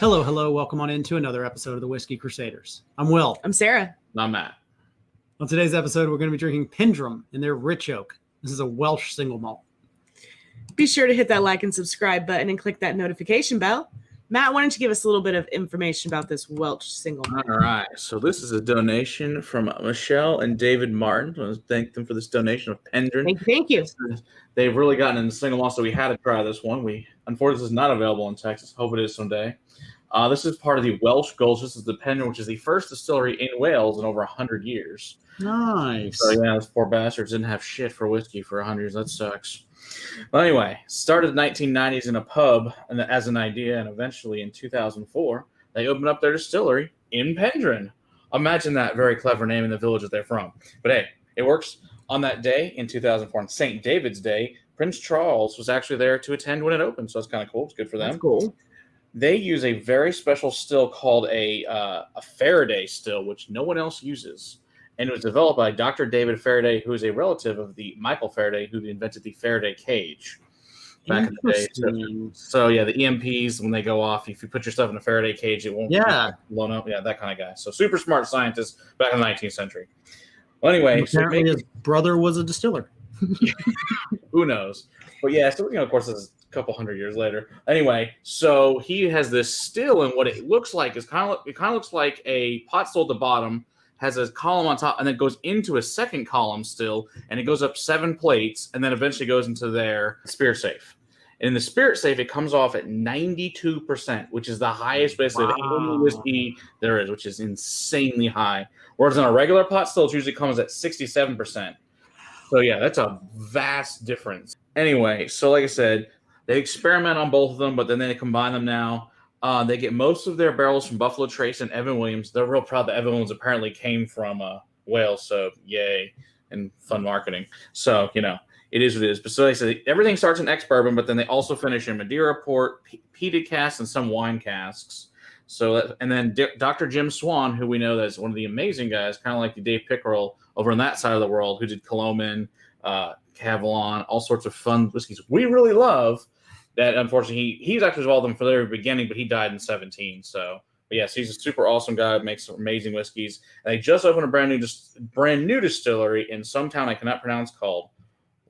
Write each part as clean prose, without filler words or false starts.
Hello, hello. Welcome on into another episode of the Whiskey Crusaders. I'm Will. I'm Sarah. I'm Matt. On today's episode, we're going to be drinking Penderyn in their Rich Oak. This is a Welsh single malt. Be sure to hit that like and subscribe button and click that notification bell. Matt, why don't you give us a little bit of information about this Welsh single malt? All right. So this is a donation from Michelle and David Martin. I want to thank them for this donation of Penderyn. Thank you. They've really gotten into single malt, so we had to try this one. Unfortunately, this is not available in Texas. Hope it is someday. This is part of the Welsh Gulch. This is the Penderyn, which is the first distillery in Wales in over 100 years. Nice. So yeah, those poor bastards didn't have shit for whiskey for 100 years. That sucks. Well, anyway, started in the 1990s in a pub and as an idea, and eventually in 2004, they opened up their distillery in Penderyn. Imagine that very clever name in the village that they're from. But hey, it works. On that day in 2004, on St. David's Day, Prince Charles was actually there to attend when it opened, so that's kind of cool. It's good for them. That's cool. They use a very special still called a Faraday Still, which no one else uses. And it was developed by Dr. David Faraday, who is a relative of the Michael Faraday, who invented the Faraday cage back in the day. So yeah, the EMPs, when they go off, if you put your stuff in a Faraday cage, it won't be blown up. Yeah, that kind of guy. So super smart scientist back in the 19th century. Well, anyway. Apparently his brother was a distiller. Who knows? But yeah, so, of course, this is a couple hundred years later. Anyway, so he has this still, and what it looks like is kind of looks like a pot still at the bottom, has a column on top, and then goes into a second column still, and it goes up 7 plates, and then eventually goes into their spirit safe. And in the spirit safe, it comes off at 92%, which is the highest basically of any whiskey there is, which is insanely high. Whereas on a regular pot still, it usually comes at 67%. So yeah, that's a vast difference. Anyway, so like I said, they experiment on both of them, but then they combine them now. They get most of their barrels from Buffalo Trace and Evan Williams. They're real proud that Evan Williams apparently came from Wales, so yay, and fun marketing. So, it is what it is. But so they say everything starts in ex-bourbon, but then they also finish in Madeira port, peated casks, and some wine casks. So, and then Dr. Jim Swan, who we know as one of the amazing guys, kind of like the Dave Pickerel over on that side of the world, who did Coloman, Cavalon, all sorts of fun whiskeys we really love. That unfortunately he's actually involved in them from the very beginning, but he died in 2017. So, but yes, he's a super awesome guy. Makes some amazing whiskeys. And they just opened a brand new distillery in some town I cannot pronounce called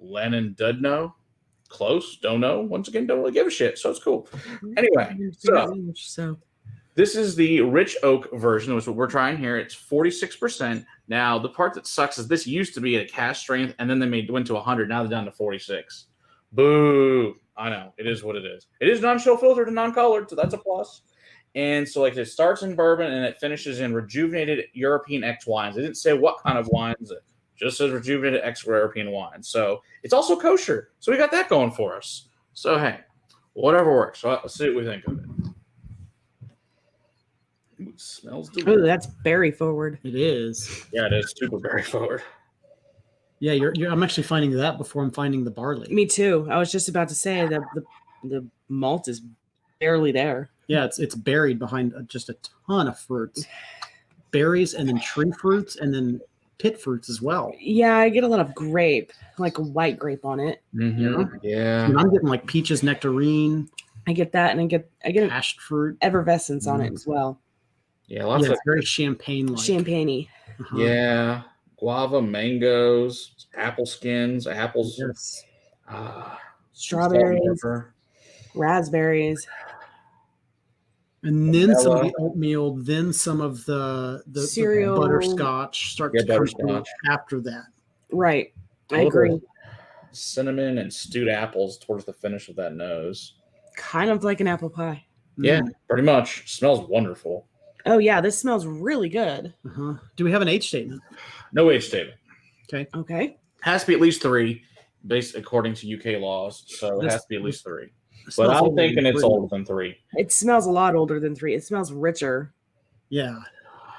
Llandudno. Close, don't know. Once again, don't really give a shit. So it's cool. Anyway, so this is the Rich Oak version, which is what we're trying here. It's 46%. Now the part that sucks is this used to be at a cask strength, and then they went to 100. Now they're down to 46. Boo. I know. It is what it is. It is non-chill filtered and non-colored, so that's a plus. And so it starts in bourbon and it finishes in rejuvenated European X wines. It didn't say what kind of wines. It just says rejuvenated X European wines. So it's also kosher. So we got that going for us. So, hey, whatever works. So let's see what we think of it. Ooh, it smells delicious. Oh, that's berry forward. It is. Yeah, it is super berry forward. Yeah, I'm actually finding that before I'm finding the barley. Me too. I was just about to say that the malt is barely there. Yeah, it's buried behind just a ton of fruits. Berries and then tree fruits and then pit fruits as well. Yeah, I get a lot of grape, like a white grape on it. Mm-hmm. Yeah. And I'm getting like peaches, nectarine. I get that, and I get pashed fruit, effervescence on it as well. Yeah, it's very champagne-like. Champagne-y. Uh-huh. Yeah. Guava, mangoes, apple skins, apples, yes. Strawberries, raspberries, and then some of the oatmeal, then some of the cereal, the butterscotch start to come after that. Right, I agree. Cinnamon and stewed apples towards the finish of that nose. Kind of like an apple pie. Yeah, pretty much. Smells wonderful. Oh yeah, this smells really good. Uh-huh. Do we have an age statement? No age statement. Okay. Has to be at least 3, based according to UK laws. So it has to be at least 3. But I'm thinking it's older than 3. It smells a lot older than 3. It smells richer. Yeah.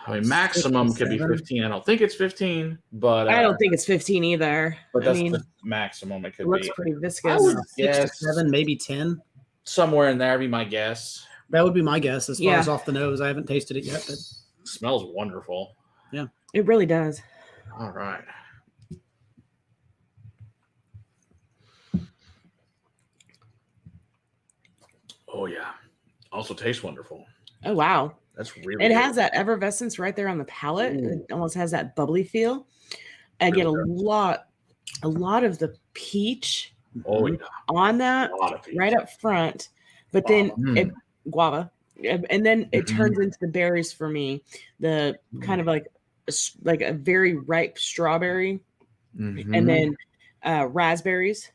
I mean, maximum could be 15. I don't think it's 15, but I don't think it's 15 either. But that's the maximum it could be. It looks pretty viscous. 6 to 7, maybe 10. Somewhere in there would be my guess. That would be my guess as far as off the nose. I haven't tasted it yet, but it smells wonderful. Yeah. It really does. All right. Oh, yeah. Also tastes wonderful. Oh wow. That's really It good. has that effervescence right there on the palate. Ooh. It almost has that bubbly feel. I get Really a lot of the peach Oh, yeah. on that A lot of peach. right up front, but then Mm. guava, and then it Mhm. turns into the berries for me. The kind of like a very ripe strawberry, Mhm. and then raspberries.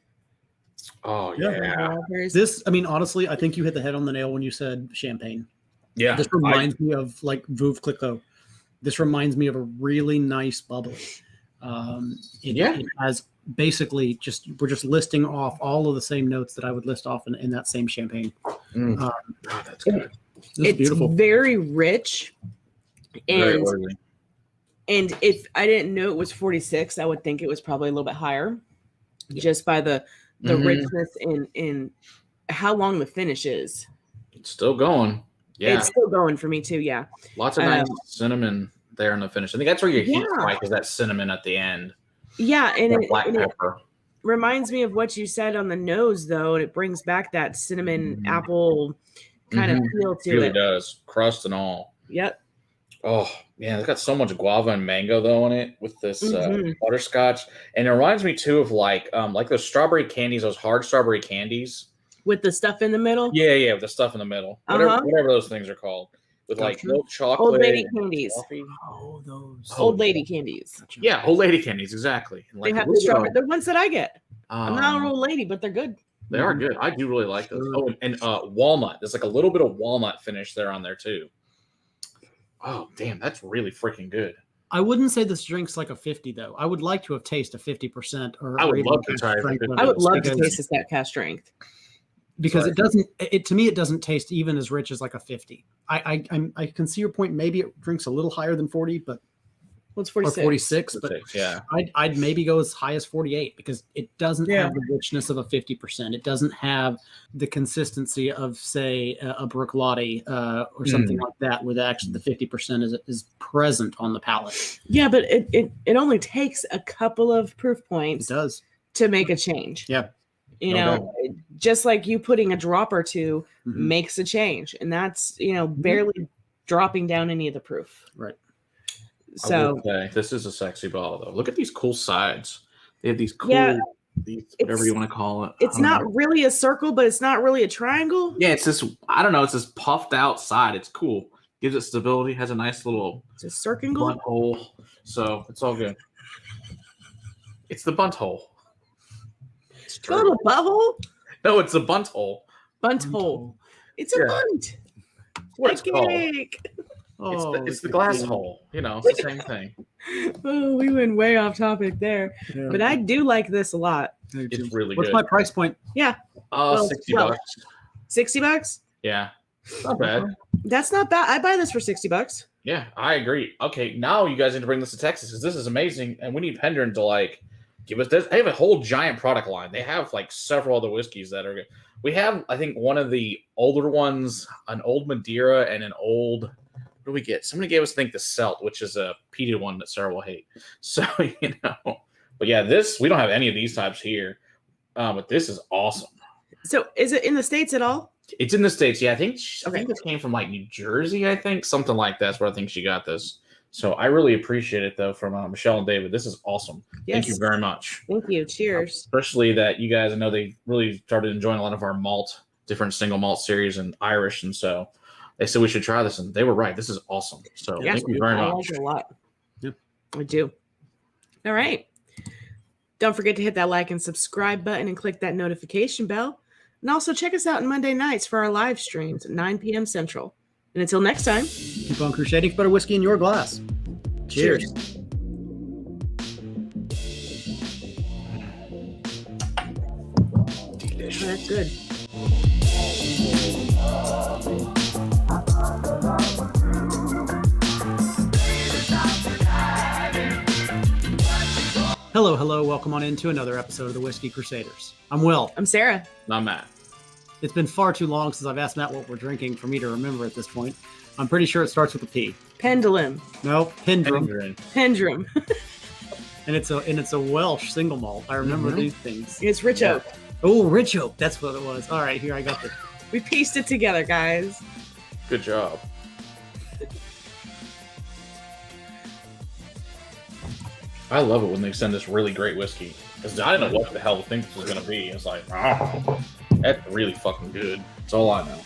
Oh Yeah. yeah. Raspberries. This, I mean, honestly, I think you hit the head on the nail when you said champagne. Yeah. This reminds me of like Veuve Clicquot. This reminds me of a really nice bubbly. It has basically we're just listing off all of the same notes that I would list off in that same champagne. God, that's good. This is beautiful. Very rich, Very and oily. and if I didn't know it was 46, I would think it was probably a little bit higher, just by the Mhm. richness in how long the finish is. It's still going. Yeah. It's still going for me too. Yeah. Lots of nice cinnamon there in the finish. I think that's where your heat spike is, that cinnamon at the end. Yeah, and That black pepper. it reminds me of what you said on the nose, though, and it brings back that cinnamon apple kind of feel to It really it. does, crust and all. Yep. Oh man, it's got so much guava and mango though in it with this butterscotch, and it reminds me too of like those strawberry candies, those hard strawberry candies With the stuff in the middle. Yeah, with the stuff in the middle, whatever those things are called, with like milk chocolate, old lady candies. Coffee. Oh, those Old lady candies. Yeah, old lady candies, exactly. And They like have the strawberry. The ones that I get. I'm not an um, old lady, but they're good. They are good. I do really like those. Oh, and walnut. There's like a little bit of walnut finish there on there too. Oh, damn, that's really freaking good. I wouldn't say this drink's like a 50 though. I would like to have tasted 50%. I would love to try it. I would love to taste that cast strength. Because it doesn't. To me, it doesn't taste even as rich as like a 50. I can see your point. Maybe it drinks a little higher than 40, but What's 46? or 46. But yeah, I'd maybe go as high as 48 because it doesn't have the richness of a 50%. It doesn't have the consistency of, say, a Bruichladdich or something like that, where actually the 50% is present on the palate. Yeah, but it only takes a couple of proof points. It does to make a change. Yeah. You know, just like you putting a drop or two makes a change, and that's barely dropping down any of the proof. Right. So this is a sexy bottle though. Look at these cool sides. They have these cool, these whatever you want to call it. It's not really a circle, but it's not really a triangle. Yeah, it's this. I don't know. It's this puffed out side. It's cool. Gives it stability. Has a nice little bunt hole. So it's all good. It's the bunt hole. It's a little butthole. No, it's a bunt hole. Bunt hole. It's a bunt. That's what it's called. Oh, it's the glass hole. It's the same thing. Oh, we went way off topic there. Yeah. But I do like this a lot. It's really What's good. my price point? Yeah. $60. $60? Yeah. Not bad. That's not bad. I buy this for $60. Yeah, I agree. Okay, now you guys need to bring this to Texas because this is amazing, and we need Penderyn to give us this. They have a whole giant product line. They have several other whiskeys that are good. We have, I think, one of the older ones, an old Madeira and an old. What do we get? Somebody gave us, I think, the Celt, which is a peated one that Sarah will hate. So but yeah, we don't have any of these types here. But this is awesome. So is it in the States at all? It's in the States. Yeah, I think this came from New Jersey. I think something like that's where I think she got this. So I really appreciate it though from Michelle and David. This is awesome. Yes. Thank you very much. Thank you. Cheers. Especially that you guys, I know they really started enjoying a lot of our different single malt series and Irish, and so they said we should try this, and they were right. This is awesome. So thank you very much. I like it a lot. Yep. I do. All right. Don't forget to hit that like and subscribe button and click that notification bell. And also check us out on Monday nights for our live streams at 9 p.m. Central. And until next time, keep on crusading for better whiskey in your glass. Cheers. Delicious. Oh, that's good. Hello. Welcome on into another episode of the Whiskey Crusaders. I'm Will. I'm Sarah. I'm Matt. It's been far too long since I've asked Matt what we're drinking for me to remember at this point. I'm pretty sure it starts with a P. Pendulum. No, Penderyn. Pendulum. and it's a Welsh single malt. I remember these things. It's rich oak. Oh, rich oak. That's what it was. All right, here I got this. We pieced it together, guys. Good job. I love it when they send us really great whiskey because I didn't know what the hell to think this was gonna be. It's like, oh, that's really fucking good. That's all I know.